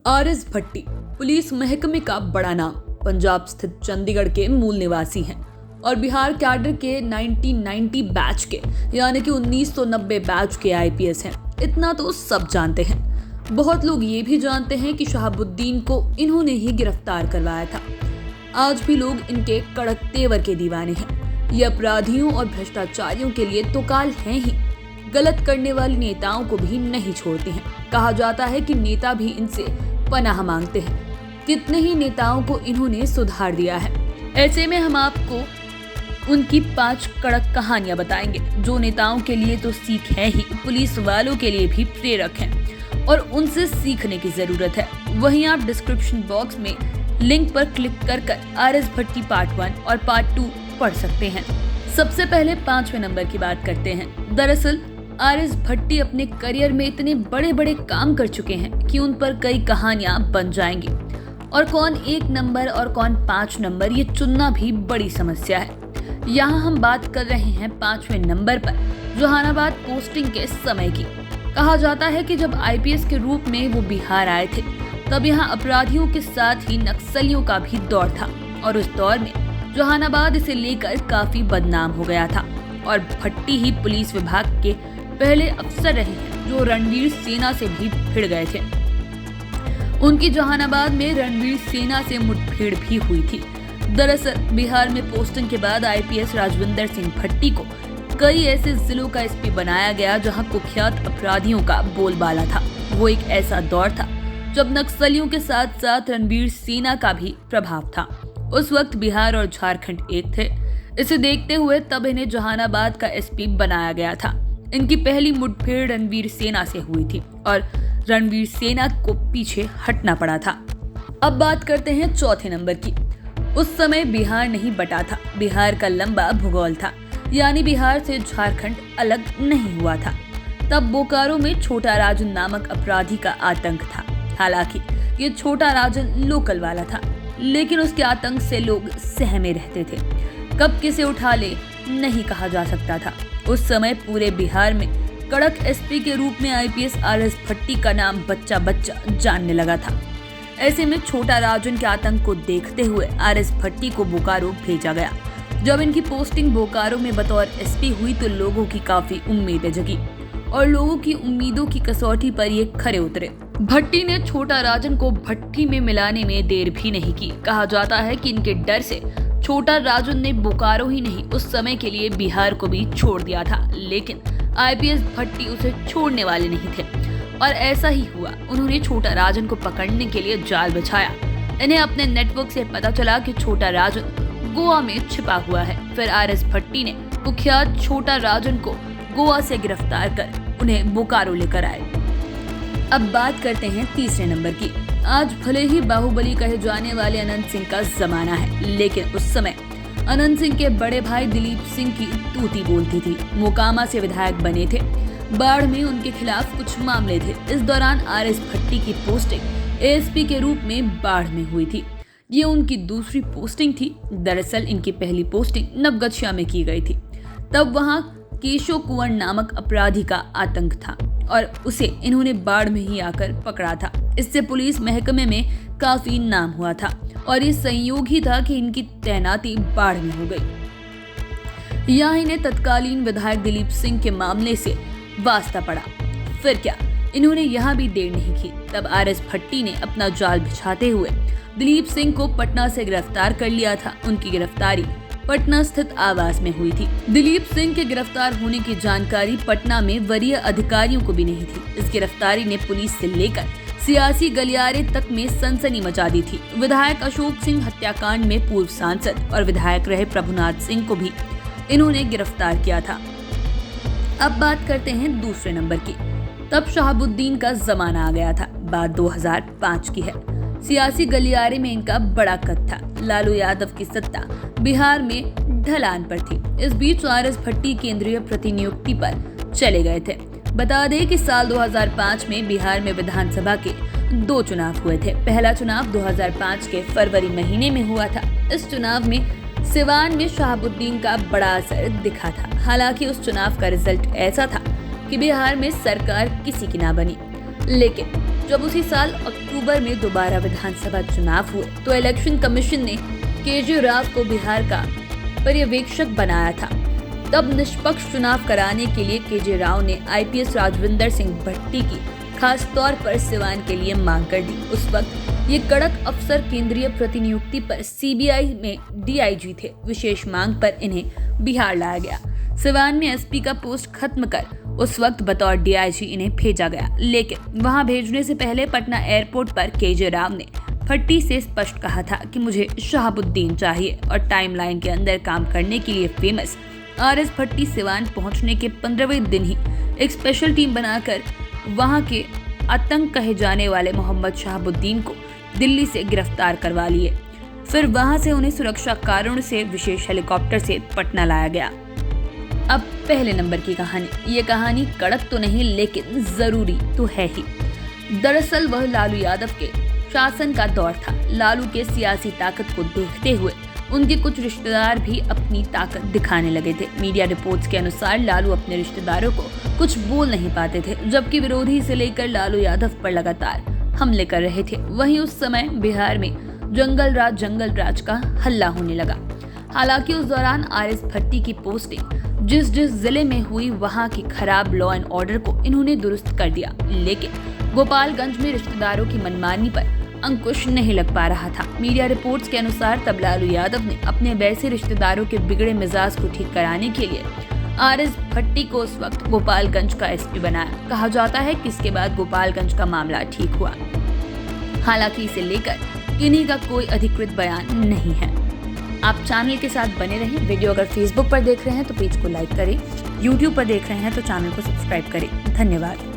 RS भट्टी police महकमे का बड़ा नाम, पंजाब स्थित चंडीगढ़ के मूल निवासी हैं और बिहार कैडर के 1990 बैच के यानी कि 1990 बैच के आईपीएस हैं। इतना तो सब जानते हैं। बहुत लोग ये भी जानते हैं कि शहाबुद्दीन को इन्होंने ही गिरफ्तार करवाया था। आज भी लोग इनके कड़क तेवर के दीवाने हैं। ये अपराधियों और भ्रष्टाचारियों के लिए तो काल हैं ही, गलत करने वाले नेताओं को भी नहीं छोड़ते हैं। कहा जाता है कि नेता भी इनसे पनाह मांगते हैं। कितने ही नेताओं को इन्होंने सुधार दिया है। ऐसे में हम आपको उनकी 5 कड़क कहानियां बताएंगे, जो नेताओं के लिए तो सीख है ही, पुलिस वालों के लिए भी प्रेरक हैं और उनसे सीखने की जरूरत है। वहीं आप डिस्क्रिप्शन बॉक्स में लिंक पर क्लिक कर आरएस भट्टी पार्ट 1 और पार्ट 2 पढ़ सकते हैं। सबसे पहले 5वें नंबर की बात करते हैं। दरअसल आरएस भट्टी अपने करियर में इतने बड़े बड़े काम कर चुके हैं कि उन पर कई कहानियां बन जाएंगी और कौन 1 नंबर और कौन 5 नंबर ये चुनना भी बड़ी समस्या है। यहाँ हम बात कर रहे हैं 5वें नंबर पर जहानाबाद पोस्टिंग के समय की। कहा जाता है कि जब आईपीएस के रूप में वो बिहार आए थे, तब यहाँ अपराधियों के साथ ही नक्सलियों का भी दौर था और उस दौर में जहानाबाद इसे लेकर काफी बदनाम हो गया था और भट्टी ही पुलिस विभाग के पहले अफसर रहे हैं जो रणवीर सेना से भी भिड़ गए थे। उनकी जहानाबाद में रणवीर सेना से मुठभेड़ भी हुई थी। दरअसल बिहार में पोस्टिंग के बाद आईपीएस राजविंदर सिंह भट्टी को कई ऐसे जिलों का एसपी बनाया गया जहां कुख्यात अपराधियों का बोलबाला था। वो एक ऐसा दौर था जब नक्सलियों के साथ साथ रणवीर सेना का भी प्रभाव था। उस वक्त बिहार और झारखंड एक थे। इसे देखते हुए तब इन्हें जहानाबाद का एसपी बनाया गया था। इनकी पहली मुठभेड़ रणवीर सेना से हुई थी और रणवीर सेना को पीछे हटना पड़ा था। अब बात करते हैं 4थे नंबर की। उस समय बिहार नहीं बटा था। बिहार का लंबा भूगोल था, यानी बिहार से झारखंड अलग नहीं हुआ था। तब बोकारो में छोटा राजन नामक अपराधी का आतंक था। हालांकि ये छोटा राजन लोकल वाला था, लेकिन उसके आतंक से लोग सहमे रहते थे। कब किसे उठा ले नहीं कहा जा सकता था। उस समय पूरे बिहार में कड़क एसपी के रूप में आईपीएस आरएस भट्टी का नाम बच्चा बच्चा जानने लगा था। ऐसे में छोटा राजन के आतंक को देखते हुए आरएस भट्टी को बोकारो भेजा गया। जब इनकी पोस्टिंग बोकारो में बतौर एसपी हुई तो लोगों की काफी उम्मीदें जगी और लोगों की उम्मीदों की कसौटी पर ये खरे उतरे। भट्टी ने छोटा राजन को भट्टी में मिलाने में देर भी नहीं की। कहा जाता है कि इनके डर से छोटा राजन ने बोकारो ही नहीं, उस समय के लिए बिहार को भी छोड़ दिया था, लेकिन आईपीएस भट्टी उसे छोड़ने वाले नहीं थे और ऐसा ही हुआ। उन्होंने छोटा राजन को पकड़ने के लिए जाल बिछाया। इन्हें अपने नेटवर्क से पता चला कि छोटा राजन गोवा में छिपा हुआ है। फिर आरएस भट्टी ने कुख्यात छोटा राजन को गोवा से गिरफ्तार कर उन्हें बोकारो लेकर आए। अब बात करते हैं 3रे नंबर की। आज भले ही बाहुबली कहे जाने वाले अनंत सिंह का जमाना है, लेकिन उस समय अनंत सिंह के बड़े भाई दिलीप सिंह की तूती बोलती थी। मोकामा से विधायक बने थे। बाढ़ में उनके खिलाफ कुछ मामले थे। इस दौरान आरएस भट्टी की पोस्टिंग एएसपी के रूप में बाढ़ में हुई थी। ये उनकी दूसरी पोस्टिंग थी। दरअसल इनकी पहली पोस्टिंग नवगछिया में की गई थी। तब वहां केशव कुंवर नामक अपराधी का आतंक था और उसे इन्होंने बाढ़ में ही आकर पकड़ा था। इससे पुलिस महकमे में काफी नाम हुआ था और ये संयोग ही था कि इनकी तैनाती बाढ़ में हो गई। यहाँ इन्हें तत्कालीन विधायक दिलीप सिंह के मामले से वास्ता पड़ा। फिर क्या, इन्होंने यहाँ भी देर नहीं की। तब आरएस भट्टी ने अपना जाल बिछाते हुए दिलीप सिंह को पटना से गिरफ्तार कर लिया था। उनकी गिरफ्तारी पटना स्थित आवास में हुई थी। दिलीप सिंह के गिरफ्तार होने की जानकारी पटना में वरीय अधिकारियों को भी नहीं थी। इस गिरफ्तारी ने पुलिस से लेकर सियासी गलियारे तक में सनसनी मचा दी थी। विधायक अशोक सिंह हत्याकांड में पूर्व सांसद और विधायक रहे प्रभुनाथ सिंह को भी इन्होंने गिरफ्तार किया था। अब बात करते हैं 2रे नंबर की। तब शहाबुद्दीन का जमाना आ गया था। बात 2005 की है। सियासी गलियारे में इनका बड़ा कद था। लालू यादव की सत्ता बिहार में ढलान पर थी। इस बीच आरएस भट्टी केंद्रीय प्रतिनियुक्ति पर चले गए थे। बता दें कि साल 2005 में बिहार में विधानसभा के 2 चुनाव हुए थे। पहला चुनाव 2005 के फरवरी महीने में हुआ था। इस चुनाव में सिवान में शहाबुद्दीन का बड़ा असर दिखा था। हालांकि उस चुनाव का रिजल्ट ऐसा था कि बिहार में सरकार किसी की ना बनी, लेकिन जब उसी साल अक्टूबर में दोबारा विधानसभा चुनाव हुए तो इलेक्शन कमीशन ने केजे राव को बिहार का पर्यवेक्षक बनाया था। तब निष्पक्ष चुनाव कराने के लिए केजे राव ने आईपीएस राजविंदर सिंह भट्टी की खास तौर पर सिवान के लिए मांग कर दी। उस वक्त ये कड़क अफसर केंद्रीय प्रतिनियुक्ति पर सीबीआई में डीआईजी थे। विशेष मांग पर इन्हें बिहार लाया गया। सिवान में एसपी का पोस्ट खत्म कर उस वक्त बतौर डीआईजी इन्हें भेजा गया, लेकिन वहां भेजने से पहले पटना एयरपोर्ट पर केजे राव ने भट्टी से स्पष्ट कहा था कि मुझे शहाबुद्दीन चाहिए और टाइमलाइन के अंदर काम करने के लिए फेमस आरएस भट्टी सिवान पहुंचने के 15वें दिन ही एक स्पेशल टीम बनाकर वहां के आतंक कहे जाने वाले मोहम्मद शहाबुद्दीन को दिल्ली से गिरफ्तार करवा लिए। फिर वहां से उन्हें सुरक्षा कारणों से विशेष हेलीकॉप्टर से पटना लाया गया। अब पहले नंबर की कहानी। ये कहानी कड़क तो नहीं लेकिन जरूरी तो है ही। दरअसल वह लालू यादव के शासन का दौर था। लालू के सियासी ताकत को देखते हुए उनके कुछ रिश्तेदार भी अपनी ताकत दिखाने लगे थे। मीडिया रिपोर्ट्स के अनुसार लालू अपने रिश्तेदारों को कुछ बोल नहीं पाते थे, जबकि विरोधी से लेकर लालू यादव पर लगातार हमले कर रहे थे। वहीं उस समय बिहार में जंगल राज का हल्ला होने लगा। हालांकि उस दौरान आरएस भट्टी की पोस्टिंग जिस जिले में हुई वहां की खराब लॉ एंड ऑर्डर को इन्होंने दुरुस्त कर दिया, लेकिन गोपालगंज में रिश्तेदारों की मनमानी पर अंकुश नहीं लग पा रहा था। मीडिया रिपोर्ट्स के अनुसार तब लालू यादव ने अपने वैसे रिश्तेदारों के बिगड़े मिजाज को ठीक कराने के लिए आरएस भट्टी को उस वक्त गोपालगंज का एसपी बनाया। कहा जाता है कि इसके बाद गोपालगंज का मामला ठीक हुआ। हालांकि इसे लेकर किन्हीं का कोई अधिकृत बयान नहीं है। आप चैनल के साथ बने रहें। वीडियो अगर फेसबुक पर देख रहे हैं तो पेज को लाइक करें, यूट्यूब पर देख रहे हैं तो चैनल को सब्सक्राइब करें। धन्यवाद।